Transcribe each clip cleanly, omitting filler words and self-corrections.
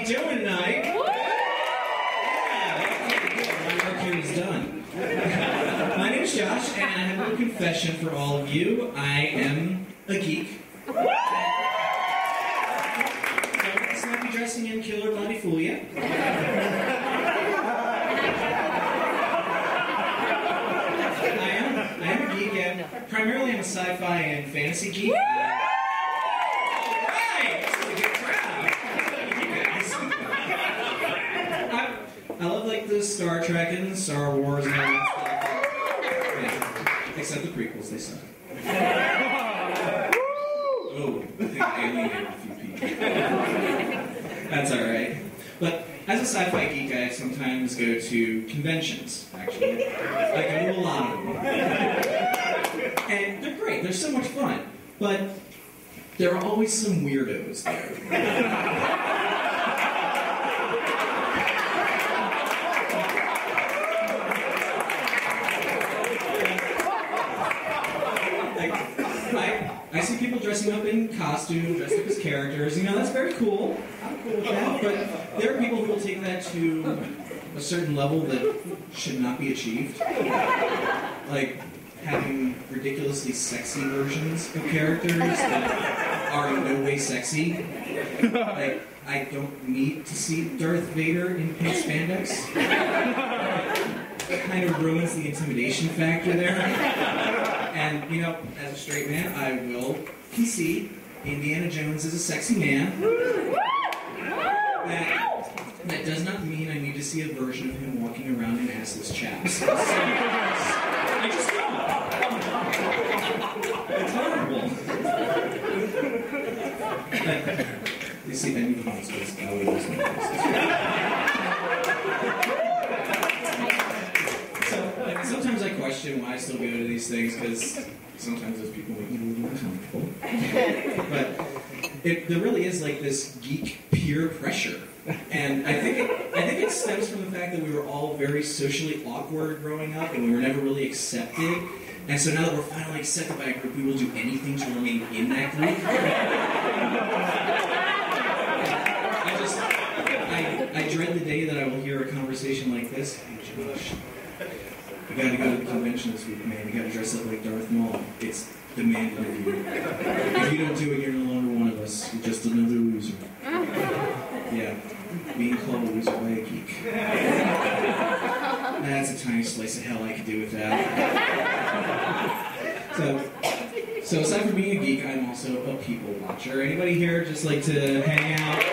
everybody doing tonight? Yeah, my work here is done. My name is Josh, and I have a little confession for all of you. I am a geek. So let's not be dressing in Killer Bloody Fool yet. I am a geek, and primarily I'm a sci-fi and fantasy geek. I love like the Star Trek and Star Wars and all that stuff. Yeah. Except the prequels, they suck. Oh, I think I alienated a few people. That's alright. But as a sci-fi geek, I sometimes go to conventions, actually. I go to a lot of them. And they're great, they're so much fun. But there are always some weirdos there. I see people dressing up in costume, dressed up as characters. You know, that's very cool. I'm cool with that. But there are people who will take that to a certain level that should not be achieved. Like having ridiculously sexy versions of characters that are in no way sexy. Like, I don't need to see Darth Vader in pink spandex. It kind of ruins the intimidation factor there. And, you know, as a straight man, I will concede Indiana Jones is a sexy man. That does not mean I need to see a version of him walking around in assless chaps. I just don't. It's horrible. You see, I need to find space. I would lose my sometimes I question why I still go to these things, because sometimes those people make me a little uncomfortable. But there really is like this geek peer pressure. And I think it stems from the fact that we were all very socially awkward growing up, and we were never really accepted. And so now that we're finally accepted by a group, we will do anything to remain in that group. I dread the day that I will hear a conversation like this. Hey, Josh, you gotta go to the convention this week, man. You gotta dress up like Darth Maul. It's demanded of you. If you don't do it, you're no longer one of us. You're just another loser. Yeah, being called a loser by a geek. That's a tiny slice of hell I could do with that. So aside from being a geek, I'm also a people watcher. Anybody here just like to hang out?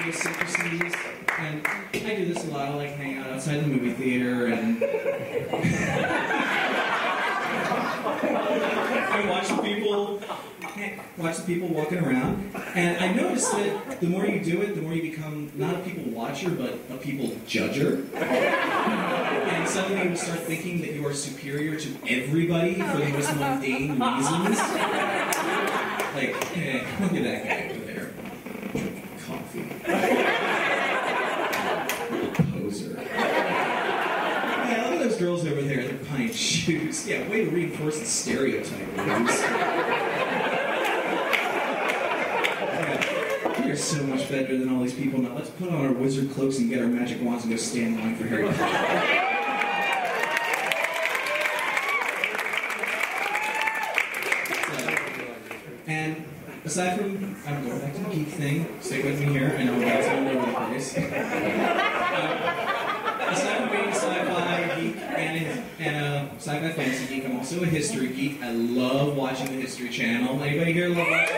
Secrecies? And I do this a lot. I like hang out outside the movie theater and I watch the people walking around. And I noticed that the more you do it, the more you become not a people watcher, but a people judger. And suddenly you start thinking that you are superior to everybody for the most mundane reasons. Like, hey, look at that guy over there. Coffee. Poser. Yeah, look at those girls over there. They're buying shoes. Yeah, way to reinforce the stereotype. Yeah, we are so much better than all these people now. Let's put on our wizard cloaks and get our magic wands and go stand in line for Harry Potter. And aside from, I'm going back to the geek thing, stick with me here, I know that's all over the place. Aside from being a sci-fi geek and a sci-fi fantasy geek, I'm also a history geek. I love watching the History Channel. Anybody here love watching?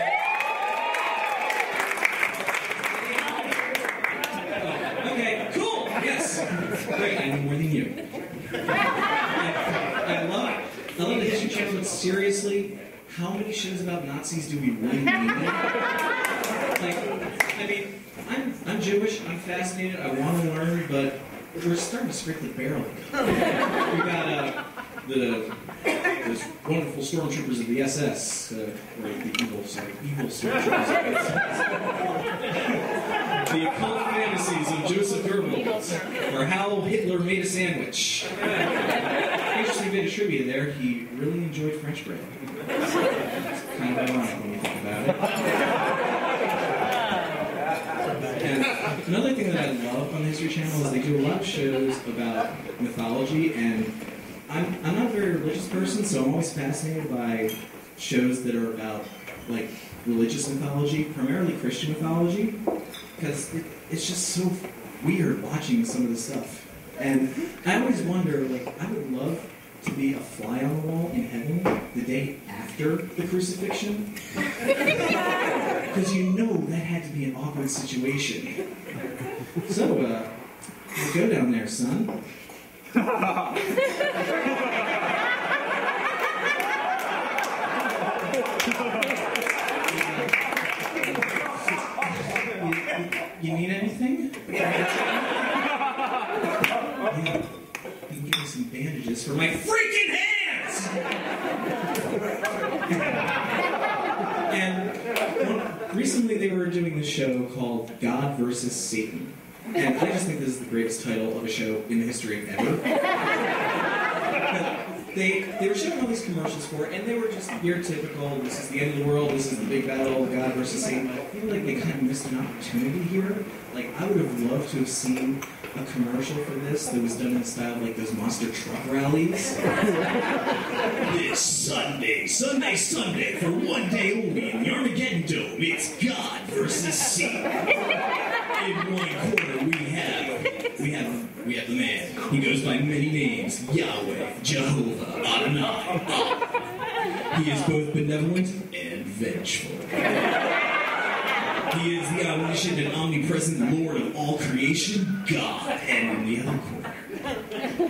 Oh, okay, cool, yes. Great, I know more than you. I love the History Channel, but seriously, how many shows about Nazis do we really need? Like, I mean, I'm Jewish, I'm fascinated, I want to learn, but we're starting to scrape the barrel. We got those wonderful stormtroopers of the SS, or the evil stormtroopers of the SS. The occult fantasies of Joseph Goebbels, or how Hitler made a sandwich. Interesting bit of trivia there, he really enjoyed French bread. It's kind of ironic when you think about it. Another thing that I love on the History Channel is they do a lot of shows about mythology, and I'm not a very religious person, so I'm always fascinated by shows that are about, like, religious mythology, primarily Christian mythology, because it's just so weird watching some of this stuff. And I always wonder, like, I would love to be a fly on the wall in heaven the day after the crucifixion. Because you know that had to be an awkward situation. So, go down there, son. You need anything? Yeah. You can give me some bandages for my freaking hands! And recently they were doing this show called God versus Satan. And I just think this is the greatest title of a show in the history of ever. They were showing all these commercials for it, and they were just your typical, this is the end of the world, this is the big battle, God versus Satan. I feel like they kind of missed an opportunity here. Like, I would have loved to have seen a commercial for this that was done in the style of, like, those monster truck rallies. This Sunday, for one day only in the Armageddon Dome, it's God versus Satan. In one corner we have the man. He goes by many names: Yahweh, Jehovah, Adonai. He is both benevolent and vengeful. He is the omniscient and omnipresent Lord of all creation, God. And in the other corner,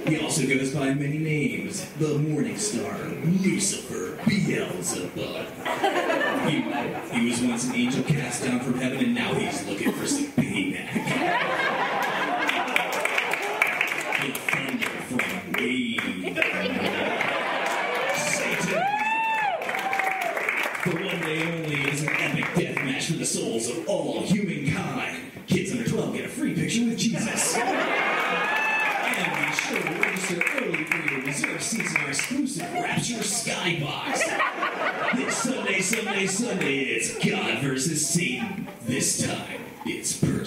he also goes by many names: the Morning Star, Lucifer, Beelzebub. He was once an angel cast down from heaven, and now he's looking for some payback. The thunder from Wade. Satan. For one day only is an epic death match for the souls of all humankind. Kids under 12 get a free picture with Jesus. And be sure to register early for your reserved seats in our exclusive Rapture Skybox. This Sunday, it's God versus Satan. This time, it's perfect.